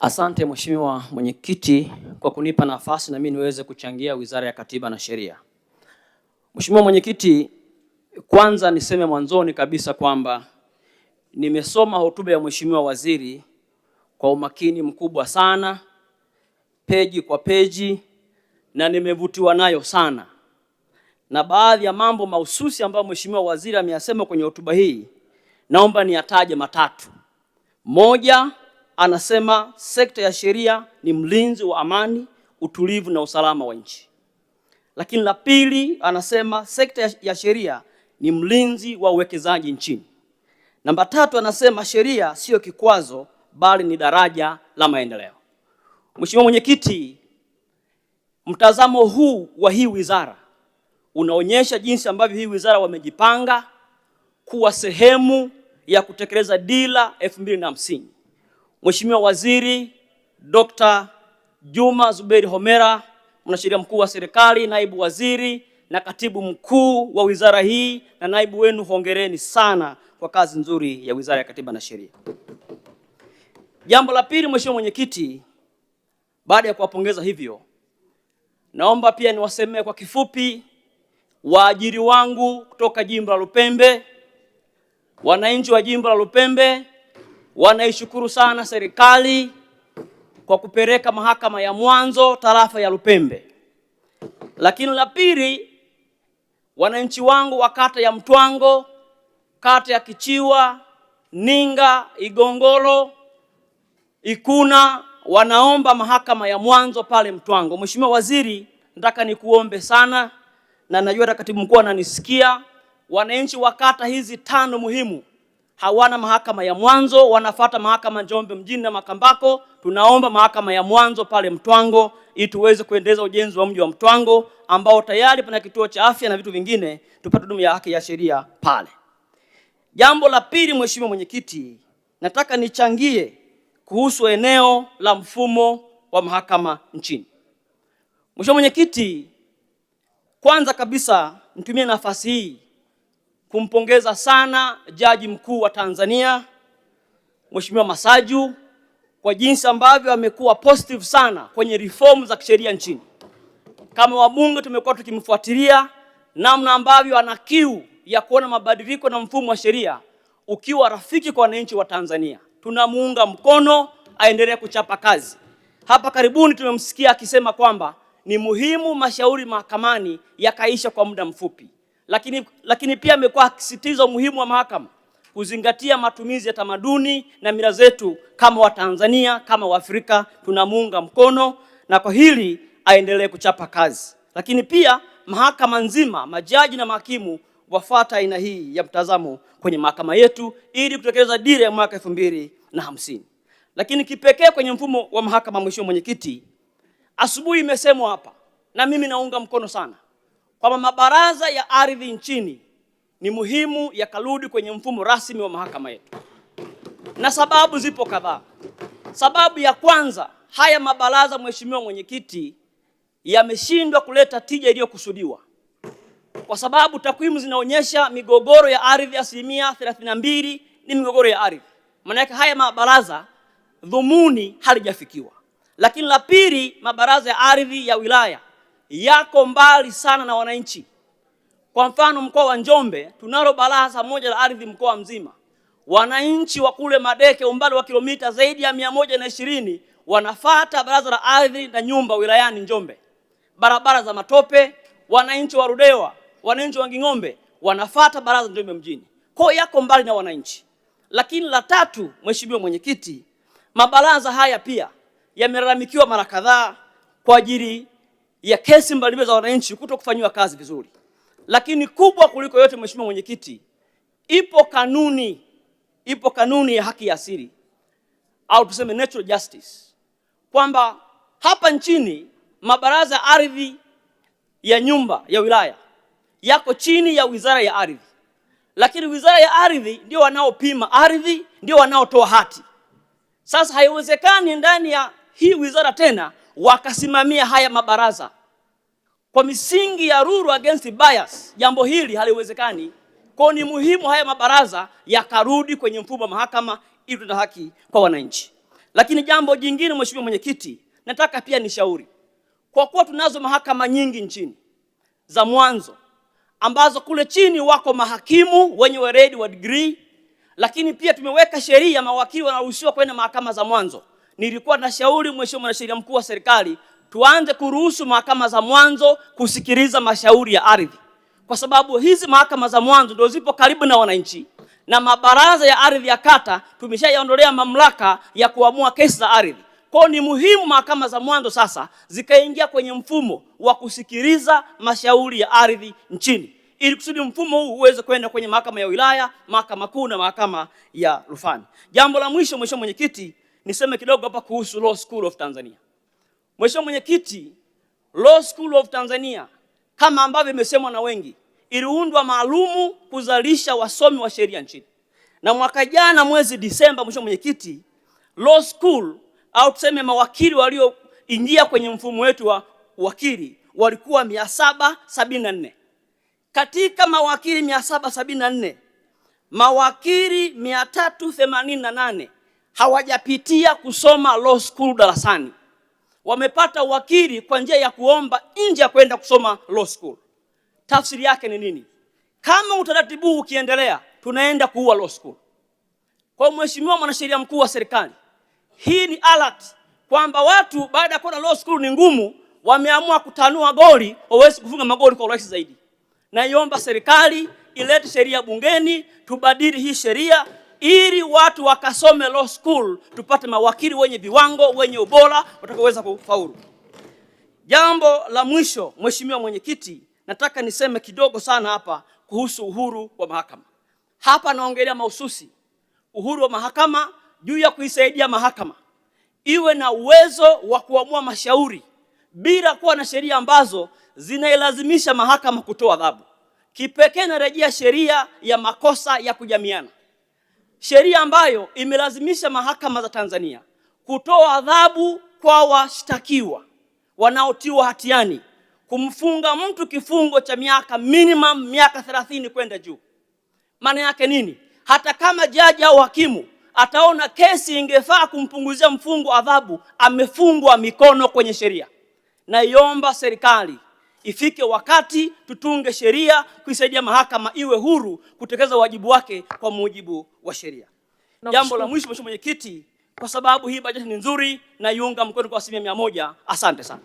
Asante Mheshimiwa Mwenyekiti kwa kunipa nafasi na mimi niweze kuchangia Wizara ya Katiba na Sheria. Mheshimiwa Mwenyekiti, kwanza niseme mwanzoni kabisa kwamba nimesoma hotuba ya Mheshimiwa Waziri kwa umakini mkubwa sana, peji kwa peji, na nimevutiwa nayo sana. Na baadhi ya mambo mahususi ambayo Mheshimiwa Waziri ameyasema kwenye hotuba hii, naomba niyataje matatu. Moja, anasema sekta ya sheria ni mlinzi wa amani, utulivu na usalama wa nchi. Lakini la pili, anasema sekta ya sheria ni mlinzi wa uwekezaji nchini. Namba tatu, anasema sheria sio kikwazo bali ni daraja la maendeleo. Mheshimiwa Mwenyekiti, mtazamo huu wa hii wizara unaonyesha jinsi ambavyo hii wizara wamejipanga kuwa sehemu ya kutekeleza dira 2050. Mheshimiwa Waziri Dr. Juma Zuberi Homera, Mwanasheria Mkuu wa Serikali, Naibu Waziri na Katibu Mkuu wa wizara hii na naibu wenu, hongereni sana kwa kazi nzuri ya Wizara ya Katiba na Sheria. Jambo la pili, Mheshimiwa Mwenyekiti, baada ya kuwapongeza hivyo, naomba pia niwasemee kwa kifupi waajiri wangu kutoka Jimbo la Lupembe. Wananchi wa Jimbo la Lupembe wanaishukuru sana serikali kwa kupeleka mahakama ya mwanzo tarafa ya Lupembe. Lakini la pili, wananchi wangu wa kata ya Mtwango, kata ya Kichiwa, Ninga, Igongolo, Ikuna wanaomba mahakama ya mwanzo pale Mtwango. Mheshimiwa Waziri, nataka nikuombe sana, na najua Katibu Mkuu ananisikia, wananchi wa kata hizi 5 muhimu hawana mahakama ya mwanzo, wanafuata mahakama Njombe mjini na Makambako. Tunaomba mahakama ya mwanzo pale Mtwango ili tuweze kuendeleza ujenzi wa mji wa Mtwango ambao tayari pana kituo cha afya na vitu vingine, tupate huduma ya haki ya sheria pale. Jambo la pili, Mheshimiwa Mwenyekiti, nataka nichangie kuhusu eneo la mfumo wa mahakama nchini. Mheshimiwa Mwenyekiti, kwanza kabisa nitumie nafasi hii kumpongeza sana Jaji Mkuu wa Tanzania Mheshimiwa Masaju kwa jinsi ambavyo amekuwa positive sana kwenye reform za kisheria nchini. Kama wabunge tumekuwa tukimfuatilia namna ambavyo ana kiu ya kuona mabadiliko na mfumo wa sheria ukiwa rafiki kwa wananchi wa Tanzania. Tunamuunga mkono, aendelee kuchapa kazi. Hapa karibuni tumemsikia akisema kwamba ni muhimu mashauri mahakamani yakaisha kwa muda mfupi. Lakini pia amekuwa akisisitiza umuhimu wa mahakama kuzingatia matumizi ya tamaduni na mila zetu kama Watanzania, kama Waafrika. Tunamuunga mkono na kwa hili aendelee kuchapa kazi. Lakini pia mahakama nzima, majaji na mahakimu wafuata aina hii ya mtazamo kwenye mahakama yetu ili kutekeleza dira ya mwaka 2050. Lakini kipekee kwenye mfumo wa mahakama, Mheshimiwa Mwenyekiti, asubuhi imesemwa hapa na mimi naunga mkono sana kwamba mabaraza ya ardhi nchini ni muhimu yakarudi kwenye mfumo rasmi wa mahakama yetu. Na sababu zipo kadhaa. Sababu ya kwanza, haya mabaraza, Mheshimiwa Mwenyekiti, yameshindwa kuleta tija iliyokusudiwa. Kwa sababu takwimu zinaonyesha migogoro ya ardhi 32% ni migogoro ya ardhi. Maana yake haya mabaraza dhumuni halijafikiwa. Lakini la pili, mabaraza ya ardhi ya wilaya yako mbali sana na wananchi. Kwa mfano mkoa wa Njombe tunalo baraza moja la ardhi mkoa mzima. Wananchi wa kule Madeke umbali wa kilomita zaidi ya 120 wanafuata baraza la ardhi na nyumba wilayani Njombe. Barabara za matope, wananchi wa Rudewa, wananchi wa Nging'ombe wanafuata baraza Njombe mjini. Kwa yako mbali na wananchi. Lakini la tatu, Mheshimiwa Mwenyekiti, mabaraza haya pia yamelalamikiwa mara kadhaa kwa ajili ya kesi mbalimbali za wananchi kutokufanywa kazi vizuri. Lakini kubwa kuliko yote, Mheshimiwa Mwenyekiti, ipo kanuni ya haki ya asili au tuseme natural justice, kwamba hapa nchini mabaraza ya ardhi ya nyumba ya wilaya yako chini ya Wizara ya Ardhi. Lakini Wizara ya Ardhi ndio wanaopima ardhi, ndio wanaotoa hati. Sasa haiwezekani ndani ya hii wizara tena wakasimamia haya mabaraza. Kwa misingi ya rule against bias, jambo hili haliwezekani. Kwa ni muhimu haya mabaraza yakarudi kwenye mfumo wa mahakama ili tutoe haki kwa wananchi. Lakini jambo jingine, Mheshimiwa Mwenyekiti, nataka pia nishauri, kwa kuwa tunazo mahakama nyingi nchini za mwanzo ambazo kule chini wako mahakimu wenye weledi wa degree, lakini pia tumeweka sheria mawakili wanaruhusiwa kwenda mahakama za mwanzo. Nilikuwa nashauri Mheshimiwa Mwanasheria Mkuu wa serikali tuanze kuruhusu mahakama za mwanzo kusikiliza mashauri ya ardhi, kwa sababu hizi mahakama za mwanzo ndio zipo karibu na wananchi, na mabaraza ya ardhi ya kata tumeshayaondolea mamlaka ya kuamua kesi za ardhi. Kwa ni muhimu mahakama za mwanzo sasa zikaingia kwenye mfumo wa kusikiliza mashauri ya ardhi nchini, ili kusudi mfumo huu uweze kwenda kwenye mahakama ya wilaya, mahakama kuu na mahakama ya rufani. Jambo la mwisho, Mheshimiwa Mwenyekiti, niseme kidogo hapa kuhusu Law School of Tanzania. Mheshimiwa Mwenyekiti, Law School of Tanzania kama ambavyo imesemwa na wengi, iliundwa maalumu kuzalisha wasomi wa sheria nchini. Na mwaka jana mwezi Disemba, Mheshimiwa Mwenyekiti, Law School au tuseme mawakili walioingia kwenye mfumo wetu wa wakili walikuwa 774. Katika mawakili 774, mawakili 388 hawajapitia kusoma law school darasani. Wamepata wakili kwa njia ya kuomba nje ya kwenda kusoma law school. Tafsiri yake ni nini? Kama utaratibu ukiendelea, tunaenda kuua law school. Kwa Mheshimiwa Mwanasheria Mkuu wa serikali, hii ni alert kwamba watu baada ya kuona law school ni ngumu, wameamua kutanua goli waweze kufunga magoli kwa urahisi zaidi. Naiomba serikali ilete sheria bungeni, tubadili hii sheria ili watu wakasome law school, tupate mawakili wenye viwango, wenye ubora, watakaoweza kufaulu. Jambo la mwisho, Mheshimiwa Mwenyekiti, nataka niseme kidogo sana hapa kuhusu uhuru wa mahakama. Hapa naongelea mahususi uhuru wa mahakama juu ya kuisaidia mahakama iwe na uwezo wa kuamua mashauri bila kuwa na sheria ambazo zinailazimisha mahakama kutoa adhabu. Kipekee narejea sheria ya makosa ya kujamiana, sheria ambayo imelazimisha mahakama za Tanzania kutoa adhabu kwa washtakiwa wanaotiwa hatiani, kumfunga mtu kifungo cha minimum miaka 30 kwenda juu. Maana yake nini? Hata kama jaji au hakimu ataona kesi ingefaa kumpunguzia mfungo adhabu, amefungwa mikono kwenye sheria. Naiomba serikali ifike wakati tutunge sheria kuisaidia mahakama iwe huru kutekeleza wajibu wake kwa mujibu wa sheria. Jambo la mwisho, Mheshimiwa Mwenyekiti, kwa sababu hii bajeti ni nzuri na iunga mkono kwa 100%. Asante sana.